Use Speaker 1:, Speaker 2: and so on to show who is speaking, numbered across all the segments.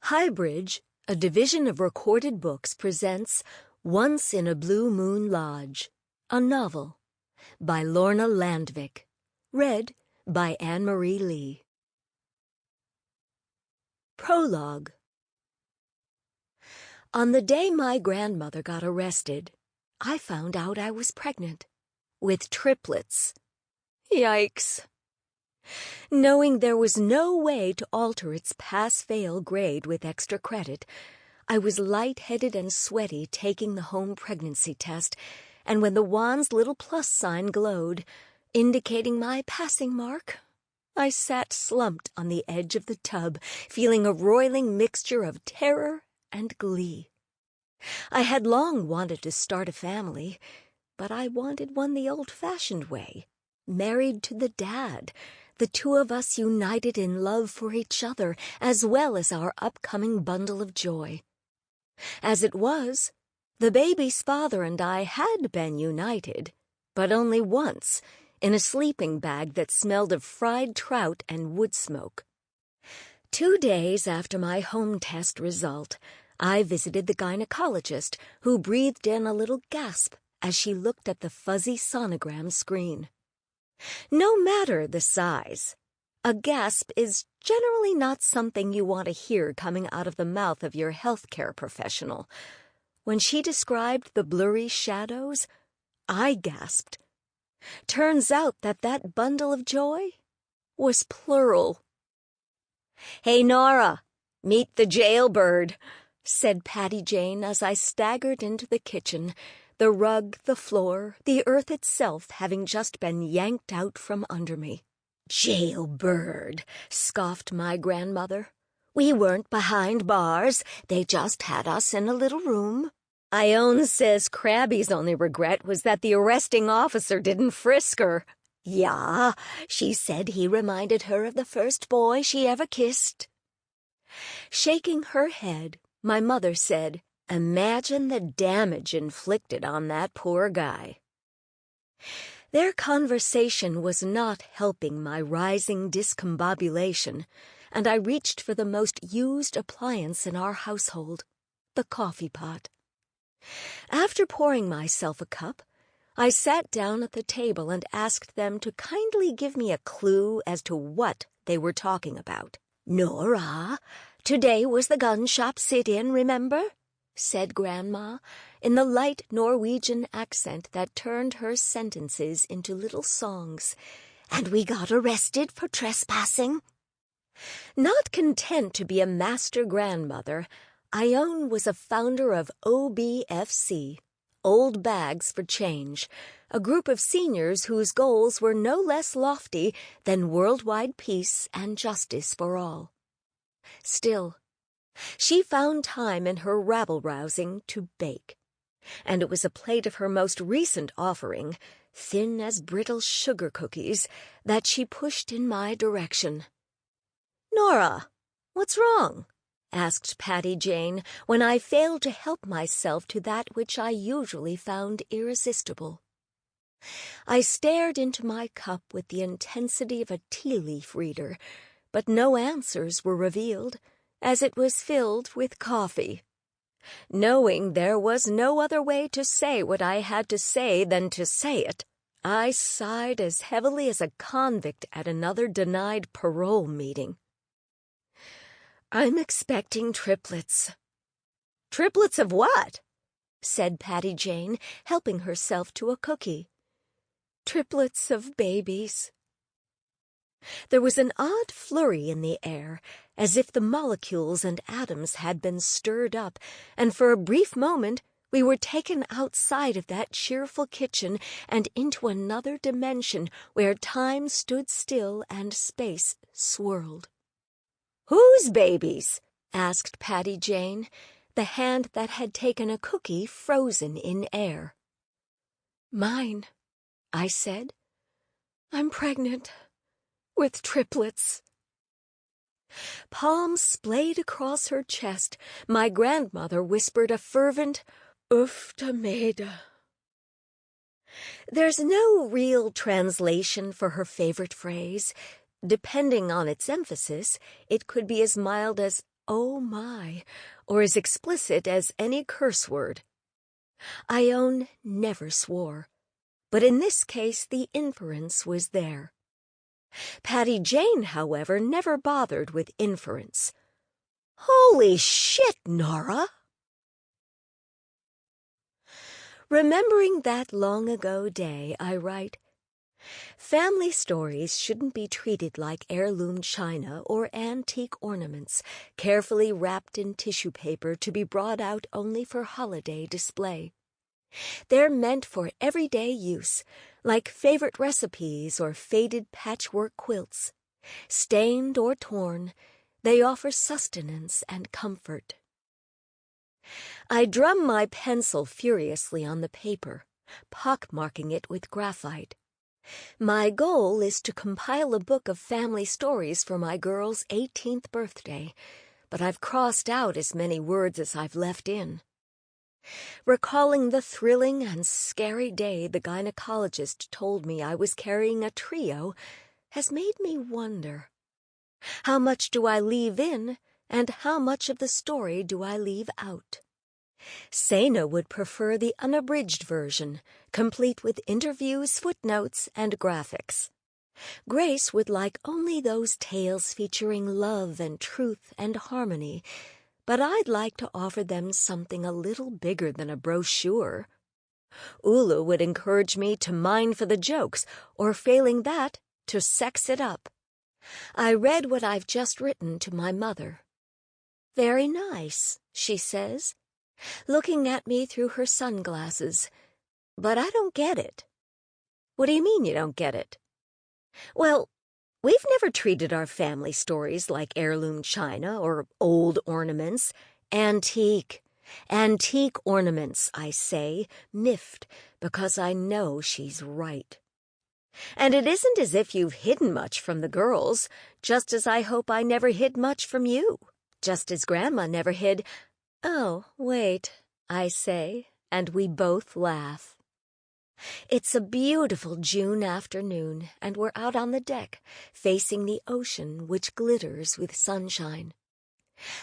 Speaker 1: HighBridge, a division of Recorded Books, presents Once in a Blue Moon Lodge, a novel, by Lorna Landvik, read by Anne-Marie Lee. Prologue. On the day my grandmother got arrested, I found out I was pregnant, with triplets. Yikes! Knowing there was no way to alter its pass-fail grade with extra credit, I was lightheaded and sweaty taking the home pregnancy test, and when the wand's little plus sign glowed, indicating my passing mark, I sat slumped on the edge of the tub, feeling a roiling mixture of terror and glee. I had long wanted to start a family, but I wanted one the old-fashioned way, married to the dad, the two of us united in love for each other as well as our upcoming bundle of joy. As it was, the baby's father and I had been united, but only once, in a sleeping bag that smelled of fried trout and wood smoke. 2 days after my home test result, I visited the gynecologist, who breathed in a little gasp as she looked at the fuzzy sonogram screen. No matter the size, a gasp is generally not something you want to hear coming out of the mouth of your healthcare professional. When she described the blurry shadows, I gasped. Turns out that bundle of joy was plural. "Hey, Nora, meet the jailbird," said Patty Jane as I staggered into the kitchen, the rug, the floor, the earth itself having just been yanked out from under me. "Jailbird," scoffed my grandmother. "We weren't behind bars. They just had us in a little room. Ione says Krabby's only regret was that the arresting officer didn't frisk her. Yeah, she said he reminded her of the first boy she ever kissed." Shaking her head, my mother said, "Imagine the damage inflicted on that poor guy." Their conversation was not helping my rising discombobulation, and I reached for the most used appliance in our household, the coffee pot. After pouring myself a cup, I sat down at the table and asked them to kindly give me a clue as to what they were talking about. "Nora, today was the gun shop sit-in, remember?" said Grandma, in the light Norwegian accent that turned her sentences into little songs. "And we got arrested for trespassing." Not content to be a master grandmother, Ione was a founder of OBFC, Old Bags for Change, a group of seniors whose goals were no less lofty than worldwide peace and justice for all. Still, she found time in her rabble-rousing to bake, and it was a plate of her most recent offering, thin as brittle sugar cookies, that she pushed in my direction. "Nora, what's wrong?" asked Patty Jane when I failed to help myself to that which I usually found irresistible. I stared into my cup with the intensity of a tea-leaf reader, but no answers were revealed, as it was filled with coffee. Knowing there was no other way to say what I had to say than to say it, I sighed as heavily as a convict at another denied parole meeting. "I'm expecting triplets." "Triplets of what?" said Patty Jane, helping herself to a cookie. "Triplets of babies." There was an odd flurry in the air, as if the molecules and atoms had been stirred up, and for a brief moment we were taken outside of that cheerful kitchen and into another dimension where time stood still and space swirled. "Whose babies?" asked Patty Jane, the hand that had taken a cookie frozen in air. "Mine," I said. "I'm pregnant. With triplets." Palms splayed across her chest, my grandmother whispered a fervent, "Uftameda." There's no real translation for her favorite phrase. Depending on its emphasis, it could be as mild as oh my, or as explicit as any curse word. Ione never swore, but in this case the inference was there. Patty Jane, however, never bothered with inference. "Holy shit, Nora!" Remembering that long-ago day, I write, family stories shouldn't be treated like heirloom china or antique ornaments, carefully wrapped in tissue paper to be brought out only for holiday display. They're meant for everyday use, like favorite recipes or faded patchwork quilts. Stained or torn, they offer sustenance and comfort. I drum my pencil furiously on the paper, pockmarking it with graphite. My goal is to compile a book of family stories for my girl's 18th birthday, but I've crossed out as many words as I've left in. Recalling the thrilling and scary day the gynecologist told me I was carrying a trio has made me wonder. How much do I leave in, and how much of the story do I leave out? Sena would prefer the unabridged version, complete with interviews, footnotes, and graphics. Grace would like only those tales featuring love and truth and harmony, but I'd like to offer them something a little bigger than a brochure. Ula would encourage me to mine for the jokes, or failing that, to sex it up. I read what I've just written to my mother. "Very nice," she says, looking at me through her sunglasses. "But I don't get it." "What do you mean you don't get it?" "Well, we've never treated our family stories like heirloom china or old ornaments. Antique ornaments, I say, miffed, because I know she's right. And it isn't as if you've hidden much from the girls, just as I hope I never hid much from you, just as Grandma never hid—" "Oh, wait," I say, and we both laugh. It's a beautiful June afternoon, and we're out on the deck, facing the ocean, which glitters with sunshine.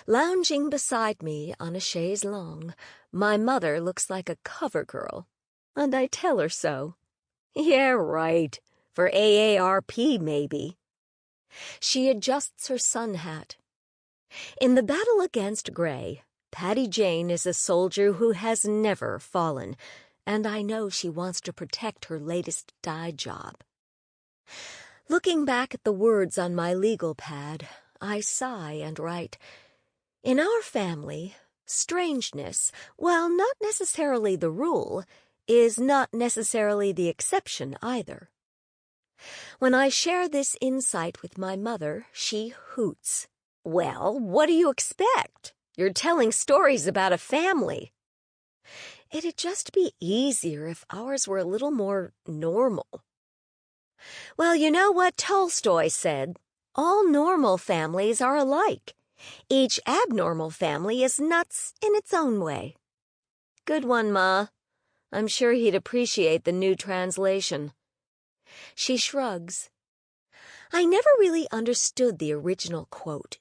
Speaker 1: Lounging beside me on a chaise longue, my mother looks like a cover girl, and I tell her so. "Yeah, right. For AARP, maybe." She adjusts her sun hat. In the battle against Gray, Patty Jane is a soldier who has never fallen, and I know she wants to protect her latest dye job. Looking back at the words on my legal pad, I sigh and write, in our family, strangeness, while not necessarily the rule, is not necessarily the exception either. When I share this insight with my mother, she hoots. "Well, what do you expect? You're telling stories about a family." It'd just be easier if ours were a little more normal. Well, you know what Tolstoy said? All normal families are alike. Each abnormal family is nuts in its own way. Good one, Ma. I'm sure he'd appreciate the new translation. She shrugs. I never really understood the original quote.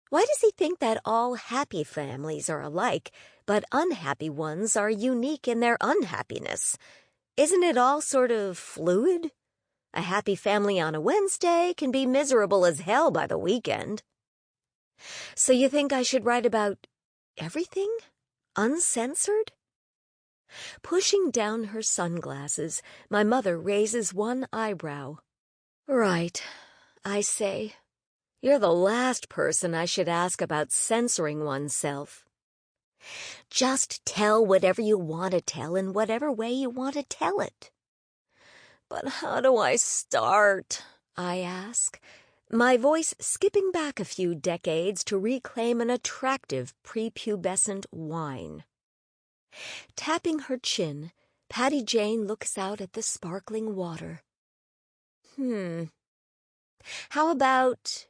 Speaker 1: Why does he think that all happy families are alike, but unhappy ones are unique in their unhappiness? Isn't it all sort of fluid? A happy family on a Wednesday can be miserable as hell by the weekend. So you think I should write about everything? Uncensored? Pushing down her sunglasses, my mother raises one eyebrow. Right, I say. You're the last person I should ask about censoring oneself. Just tell whatever you want to tell in whatever way you want to tell it. But how do I start? I ask, my voice skipping back a few decades to reclaim an attractive prepubescent whine. Tapping her chin, Patty Jane looks out at the sparkling water. How about...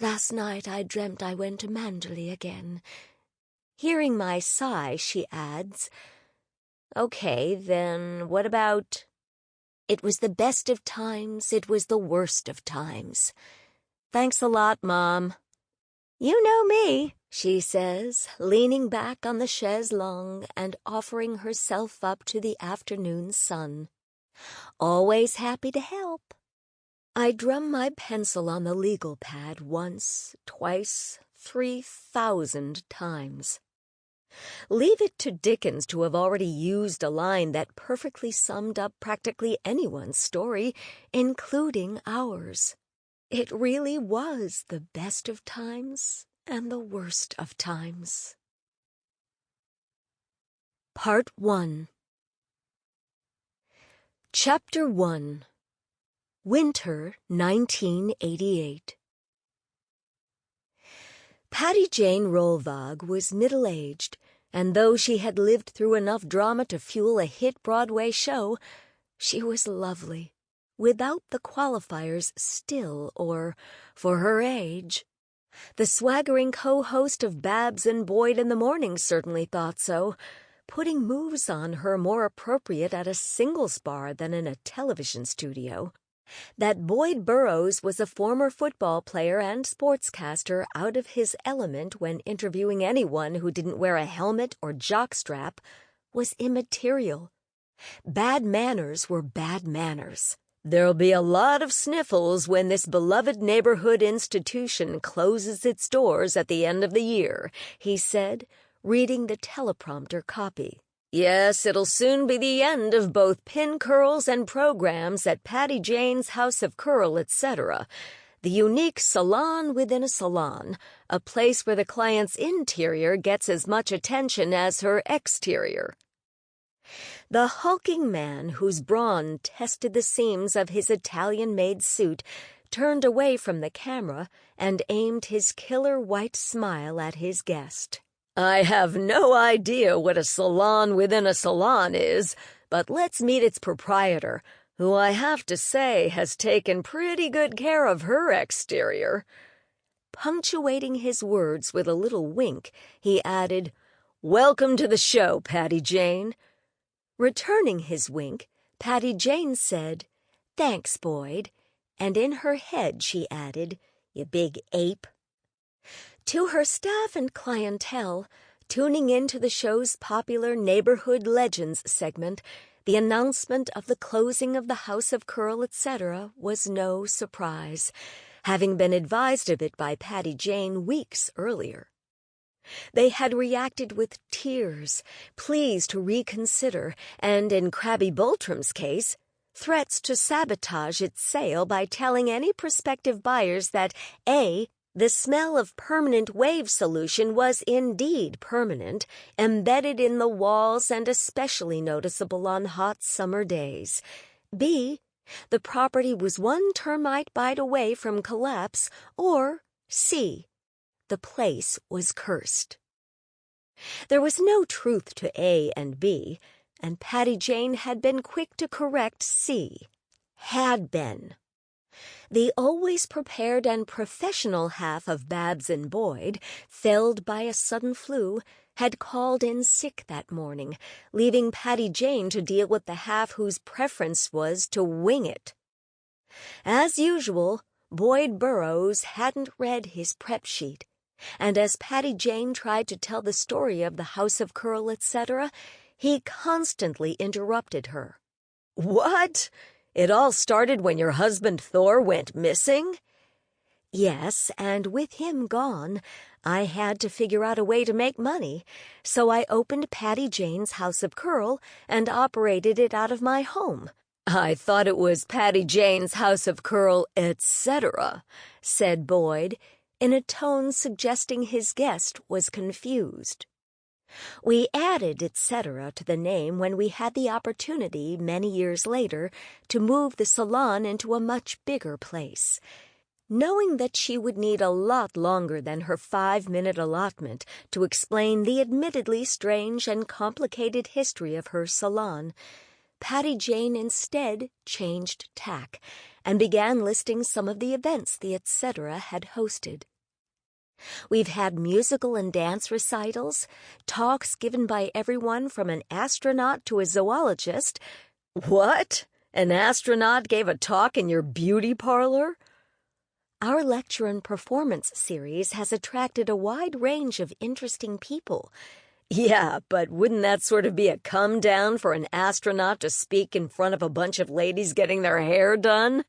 Speaker 1: Last night I dreamt I went to Manderley again. Hearing my sigh, she adds, Okay, then what about... It was the best of times, it was the worst of times. Thanks a lot, Mom. "You know me," she says, leaning back on the chaise longue and offering herself up to the afternoon sun. "Always happy to help." I drum my pencil on the legal pad once, twice, 3,000 times. Leave it to Dickens to have already used a line that perfectly summed up practically anyone's story, including ours. It really was the best of times and the worst of times. Part 1. Chapter 1. Winter 1988. Patty Jane Rolvaag was middle-aged, and though she had lived through enough drama to fuel a hit Broadway show, she was lovely, without the qualifiers still or for her age. The swaggering co-host of Babs and Boyd in the Morning certainly thought so, putting moves on her more appropriate at a singles bar than in a television studio. That Boyd Burroughs was a former football player and sportscaster out of his element when interviewing anyone who didn't wear a helmet or jockstrap was immaterial. Bad manners were bad manners. "There'll be a lot of sniffles when this beloved neighborhood institution closes its doors at the end of the year," he said, reading the teleprompter copy. "Yes, it'll soon be the end of both pin curls and programs at Patty Jane's House of Curl, etc., the unique salon within a salon, a place where the client's interior gets as much attention as her exterior." The hulking man whose brawn tested the seams of his Italian-made suit turned away from the camera and aimed his killer white smile at his guest. "I have no idea what a salon within a salon is, but let's meet its proprietor, who I have to say has taken pretty good care of her exterior." Punctuating his words with a little wink, he added, "Welcome to the show, Patty Jane." Returning his wink, Patty Jane said, "Thanks, Boyd," and in her head she added, "You big ape." To her staff and clientele, tuning into the show's popular Neighborhood Legends segment, the announcement of the closing of the House of Curl, etc., was no surprise, having been advised of it by Patty Jane weeks earlier. They had reacted with tears, pleas to reconsider, and in Crabby Bultram's case, threats to sabotage its sale by telling any prospective buyers that A, the smell of permanent wave solution was indeed permanent, embedded in the walls and especially noticeable on hot summer days. B, the property was one termite bite away from collapse, or C, the place was cursed. There was no truth to A and B, and Patty Jane had been quick to correct C. Had been. The always prepared and professional half of Babs and Boyd, felled by a sudden flu, had called in sick that morning, leaving Patty Jane to deal with the half whose preference was to wing it. As usual, Boyd Burroughs hadn't read his prep sheet, and as Patty Jane tried to tell the story of the House of Curl, etc., he constantly interrupted her. "What? It all started when your husband Thor went missing?" "Yes, and with him gone, I had to figure out a way to make money, so I opened Patty Jane's House of Curl and operated it out of my home." "I thought it was Patty Jane's House of Curl, etc.," said Boyd, in a tone suggesting his guest was confused. "We added etc. to the name when we had the opportunity many years later to move the salon into a much bigger place. Knowing that she would need a lot longer than her 5-minute allotment to explain the admittedly strange and complicated history of her salon, Patty Jane instead changed tack and began listing some of the events the etc. had hosted. "We've had musical and dance recitals, talks given by everyone from an astronaut to a zoologist." "What? An astronaut gave a talk in your beauty parlor?" Our lecture and performance series has attracted a wide range of interesting people. Yeah, but wouldn't that sort of be a come down for an astronaut to speak in front of a bunch of ladies getting their hair done?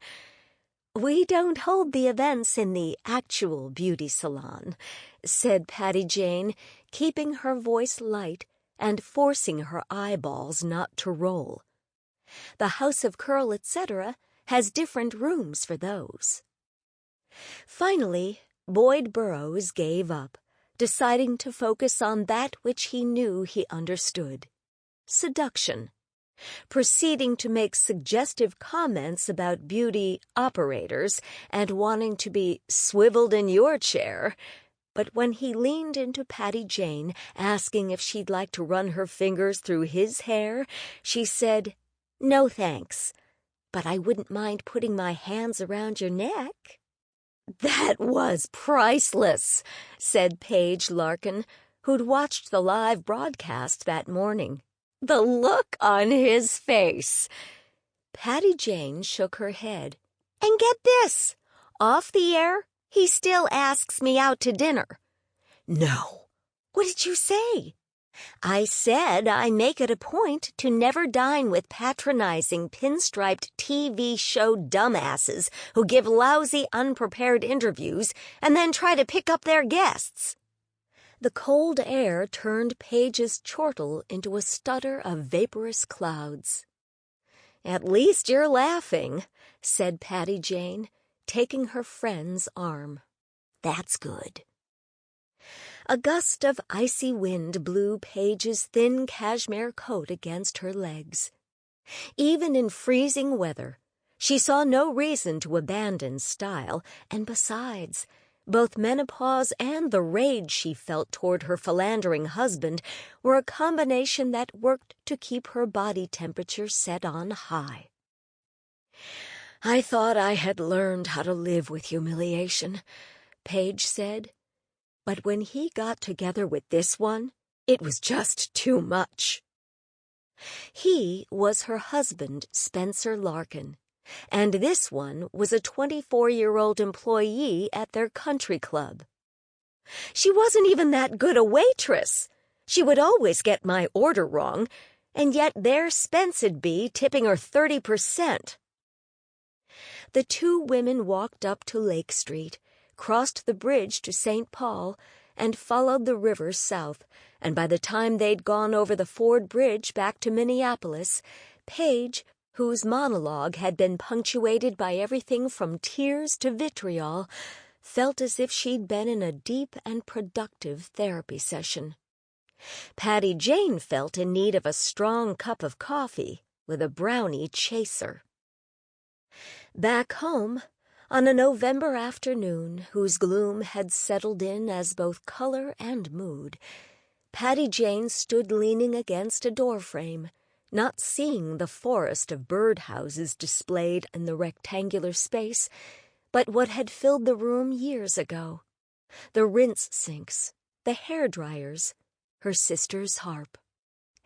Speaker 1: We don't hold the events in the actual beauty salon, said Patty Jane, keeping her voice light and forcing her eyeballs not to roll. The House of Curl, etc., has different rooms for those. Finally, Boyd Burroughs gave up, deciding to focus on that which he knew he understood: seduction, proceeding to make suggestive comments about beauty operators and wanting to be swiveled in your chair. But when he leaned into Patty Jane, asking if she'd like to run her fingers through his hair, she said, "No thanks, but I wouldn't mind putting my hands around your neck." "That was priceless," said Paige Larkin, who'd watched the live broadcast that morning. "The look on his face." Patty Jane shook her head. "And get this, off the air, he still asks me out to dinner." "No." "What did you say?" "I said I make it a point to never dine with patronizing pinstriped TV show dumbasses who give lousy, unprepared interviews and then try to pick up their guests." The cold air turned Paige's chortle into a stutter of vaporous clouds. "At least you're laughing," said Patty Jane, taking her friend's arm. "That's good." A gust of icy wind blew Paige's thin cashmere coat against her legs. Even in freezing weather, she saw no reason to abandon style, and besides, both menopause and the rage she felt toward her philandering husband were a combination that worked to keep her body temperature set on high. "I thought I had learned how to live with humiliation," Paige said. "But when he got together with this one, it was just too much." He was her husband, Spencer Larkin, and this one was a 24-year-old employee at their country club. "She wasn't even that good a waitress. She would always get my order wrong, and yet there Spence'd be tipping her 30%. The two women walked up to Lake Street, crossed the bridge to St. Paul, and followed the river south, and by the time they'd gone over the Ford Bridge back to Minneapolis, Paige, whose monologue had been punctuated by everything from tears to vitriol, felt as if she'd been in a deep and productive therapy session. Patty Jane felt in need of a strong cup of coffee with a brownie chaser. Back home, on a November afternoon whose gloom had settled in as both color and mood, Patty Jane stood leaning against a doorframe, not seeing the forest of birdhouses displayed in the rectangular space, but what had filled the room years ago: the rinse sinks, the hairdryers, her sister's harp.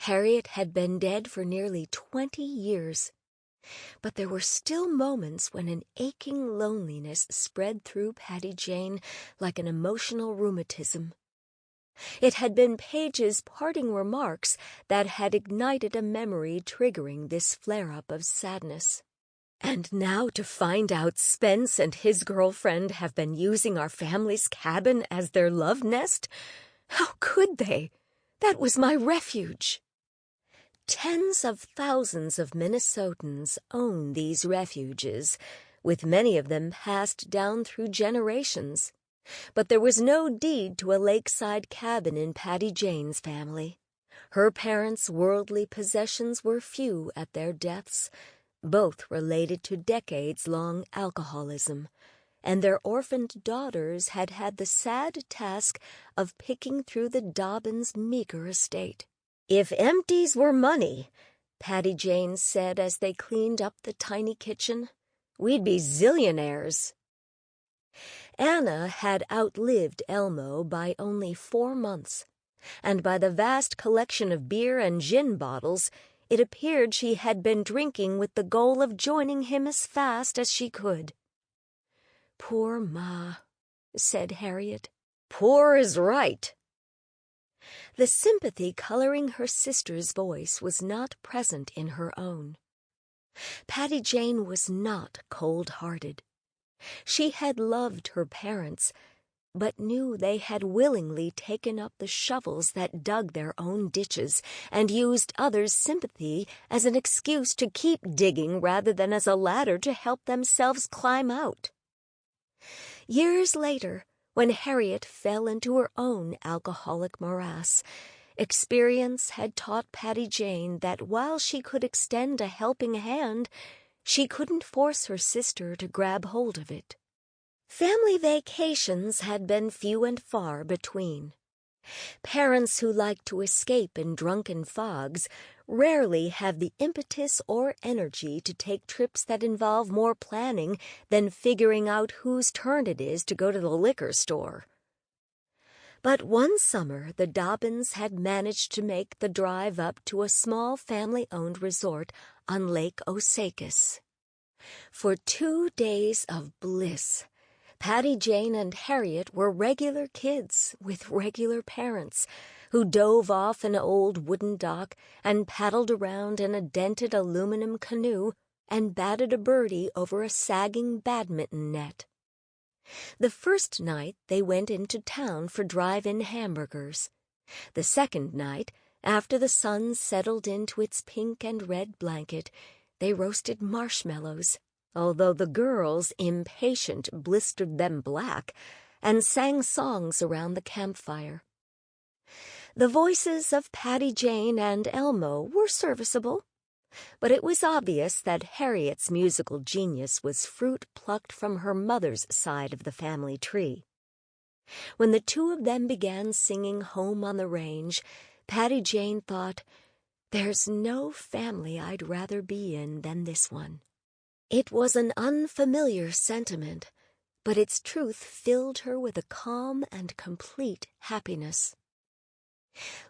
Speaker 1: Harriet had been dead for nearly 20 years. But there were still moments when an aching loneliness spread through Patty Jane like an emotional rheumatism. It had been Paige's parting remarks that had ignited a memory triggering this flare-up of sadness. And now to find out Spence and his girlfriend have been using our family's cabin as their love nest? How could they? That was my refuge. Tens of thousands of Minnesotans own these refuges, with many of them passed down through generations. But there was no deed to a lakeside cabin in Patty Jane's family. Her parents' worldly possessions were few at their deaths, both related to decades-long alcoholism, and their orphaned daughters had had the sad task of picking through the Dobbins' meager estate. "If empties were money," Patty Jane said as they cleaned up the tiny kitchen, "we'd be zillionaires." Anna had outlived Elmo by only 4 months, and by the vast collection of beer and gin bottles, it appeared she had been drinking with the goal of joining him as fast as she could. "Poor Ma," said Harriet. "Poor is right." The sympathy coloring her sister's voice was not present in her own. Patty Jane was not cold-hearted. She had loved her parents, but knew they had willingly taken up the shovels that dug their own ditches and used others' sympathy as an excuse to keep digging rather than as a ladder to help themselves climb out. Years later, when Harriet fell into her own alcoholic morass, experience had taught Patty Jane that while she could extend a helping hand, she couldn't force her sister to grab hold of it. Family vacations had been few and far between. Parents who like to escape in drunken fogs rarely have the impetus or energy to take trips that involve more planning than figuring out whose turn it is to go to the liquor store. But one summer the Dobbins had managed to make the drive up to a small family-owned resort on Lake Osakis. For 2 days of bliss, Patty Jane and Harriet were regular kids with regular parents who dove off an old wooden dock and paddled around in a dented aluminum canoe and batted a birdie over a sagging badminton net. The first night they went into town for drive-in hamburgers. The second night, after the sun settled into its pink and red blanket, they roasted marshmallows, although the girls, impatient, blistered them black and sang songs around the campfire. The voices of Patty Jane and Elmo were serviceable, but it was obvious that Harriet's musical genius was fruit plucked from her mother's side of the family tree. When the two of them began singing Home on the Range, Patty Jane thought, "There's no family I'd rather be in than this one." It was an unfamiliar sentiment, but its truth filled her with a calm and complete happiness.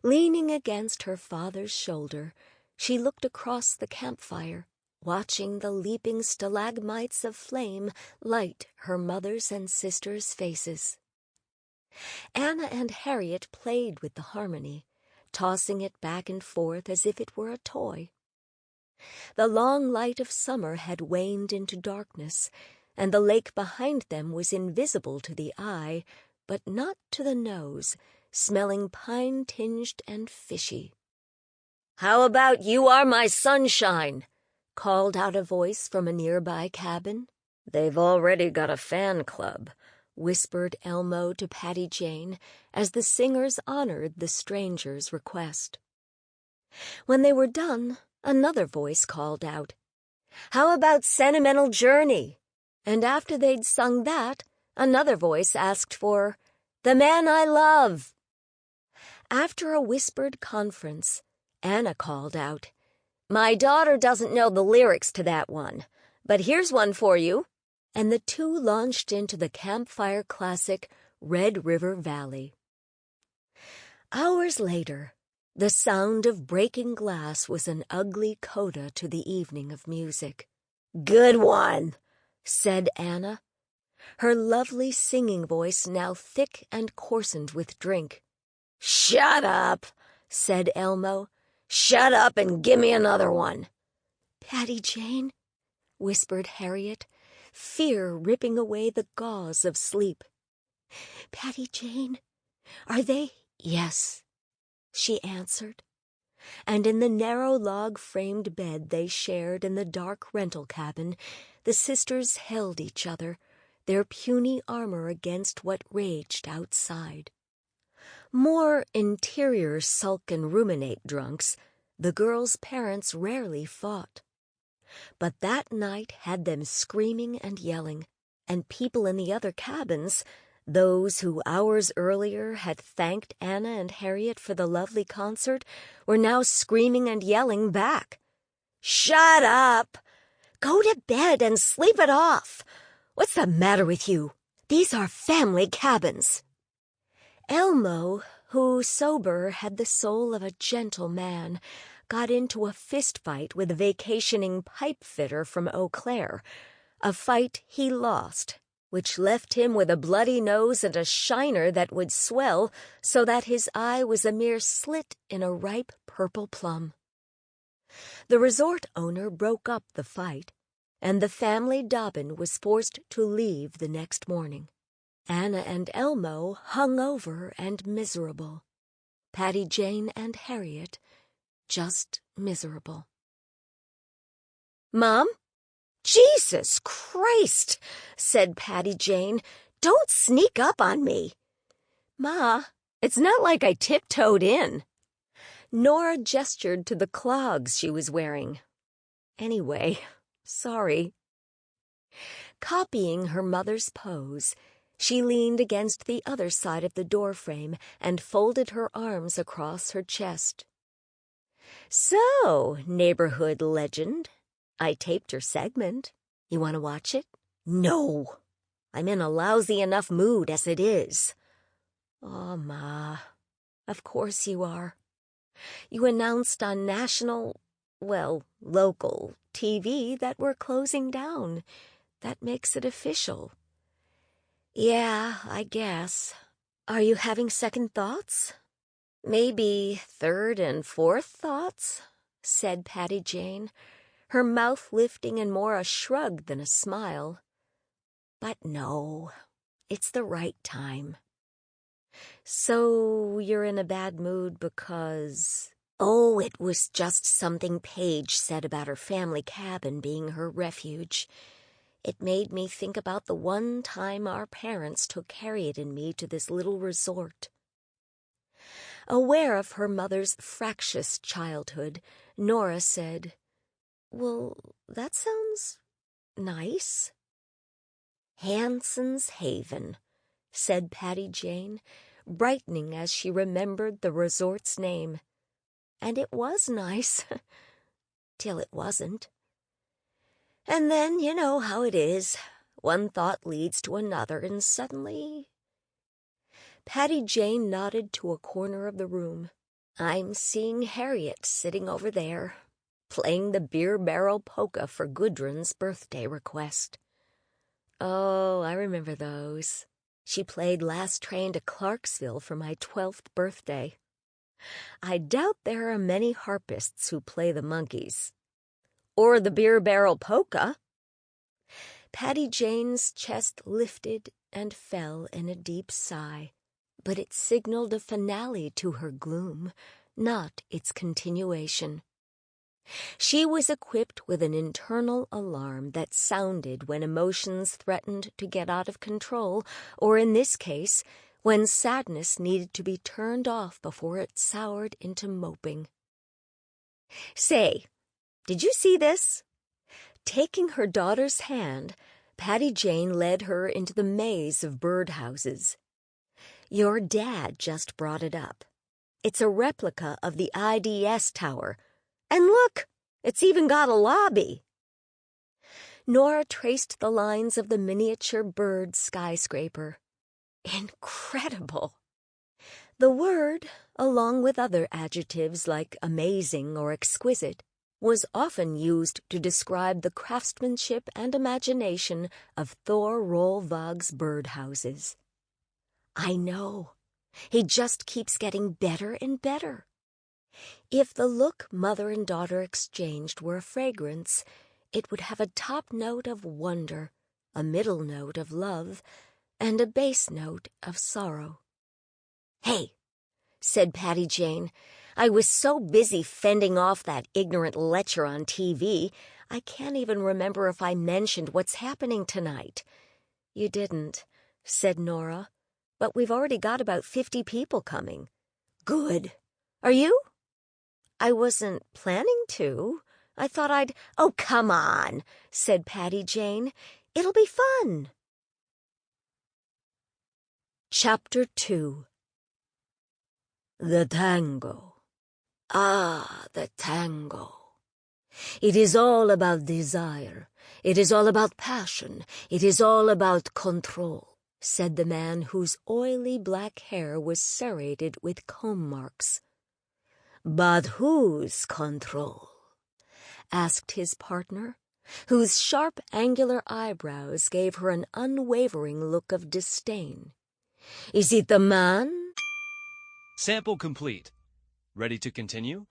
Speaker 1: Leaning against her father's shoulder, she looked across the campfire, watching the leaping stalagmites of flame light her mother's and sister's faces. Anna and Harriet played with the harmony, tossing it back and forth as if it were a toy. The long light of summer had waned into darkness, and the lake behind them was invisible to the eye, but not to the nose, smelling pine-tinged and fishy. "How about You Are My Sunshine?" called out a voice from a nearby cabin. "They've already got a fan club," whispered Elmo to Patty Jane as the singers honored the stranger's request. When they were done, another voice called out, "How about Sentimental Journey?" And after they'd sung that, another voice asked for The Man I Love. After a whispered conference, Anna called out, "My daughter doesn't know the lyrics to that one, but here's one for you." And the two launched into the campfire classic Red River Valley. Hours later, the sound of breaking glass was an ugly coda to the evening of music. "Good one," said Anna, her lovely singing voice now thick and coarsened with drink. "Shut up," said Elmo. "Shut up and give me another one." "Patty Jane," whispered Harriet, fear ripping away the gauze of sleep. "Patty Jane, are they—" "Yes," she answered, and in the narrow log-framed bed they shared in the dark rental cabin, the sisters held each other, their puny armor against what raged outside. More interior sulk and ruminate drunks, the girls' parents rarely fought. But that night had them screaming and yelling, and people in the other cabins, those who hours earlier had thanked Anna and Harriet for the lovely concert, were now screaming and yelling back. "Shut up! Go to bed and sleep it off! What's the matter with you? These are family cabins." Elmo, who sober had the soul of a gentle man, got into a fistfight with a vacationing pipe fitter from Eau Claire, a fight he lost, which left him with a bloody nose and a shiner that would swell so that his eye was a mere slit in a ripe purple plum. The resort owner broke up the fight, and the family Dobbin was forced to leave the next morning. Anna and Elmo hung over and miserable. Patty Jane and Harriet just miserable. "Mom? Jesus Christ," said Patty Jane. "Don't sneak up on me." "Ma, it's not like I tiptoed in." Nora gestured to the clogs she was wearing. "Anyway, sorry." Copying her mother's pose, she leaned against the other side of the doorframe and folded her arms across her chest. "So, neighborhood legend, I taped your segment. You want to watch it?" "No. I'm in a lousy enough mood as it is." "Oh, Ma, of course you are. You announced on local TV that we're closing down. That makes it official." "Yeah, I guess. Are you having second thoughts?" "Maybe third and fourth thoughts," said Patty Jane, her mouth lifting in more a shrug than a smile. "But no, it's the right time." "So you're in a bad mood because—" "Oh, it was just something Paige said about her family cabin being her refuge. It made me think about the one time our parents took Harriet and me to this little resort." Aware of her mother's fractious childhood, Nora said, "Well, that sounds nice." "Hanson's Haven," said Patty Jane, brightening as she remembered the resort's name. And it was nice, till it wasn't. And then you know how it is. One thought leads to another, and suddenly... Patty Jane nodded to a corner of the room. "I'm seeing Harriet sitting over there, playing the beer barrel polka for Gudrun's birthday request." "Oh, I remember those. She played Last Train to Clarksville for my 12th birthday. I doubt there are many harpists who play the monkeys. Or the beer barrel polka." Patty Jane's chest lifted and fell in a deep sigh, but it signaled a finale to her gloom, not its continuation. She was equipped with an internal alarm that sounded when emotions threatened to get out of control, or in this case, when sadness needed to be turned off before it soured into moping. "Say, did you see this?" Taking her daughter's hand, Patty Jane led her into the maze of birdhouses. "Your dad just brought it up. It's a replica of the IDS tower. And look, it's even got a lobby." Nora traced the lines of the miniature bird skyscraper. Incredible! The word, along with other adjectives like amazing or exquisite, was often used to describe the craftsmanship and imagination of Nora Rolvaag's birdhouses. "I know. He just keeps getting better and better." If the look mother and daughter exchanged were a fragrance, it would have a top note of wonder, a middle note of love, and a base note of sorrow. "Hey," said Patty Jane, "I was so busy fending off that ignorant lecher on TV, I can't even remember if I mentioned what's happening tonight." "You didn't," said Nora, "but we've already got about 50 people coming." "Good. Are you?" "I wasn't planning to. I thought I'd—" "Oh, come on," said Patty Jane. "It'll be fun." Chapter 2. The tango. Ah, the tango. It is all about desire. It is all about passion. It is all about control, said the man whose oily black hair was serrated with comb marks. "But whose control?" asked his partner, whose sharp, angular eyebrows gave her an unwavering look of disdain. "Is it the man?"
Speaker 2: Sample complete. Ready to continue?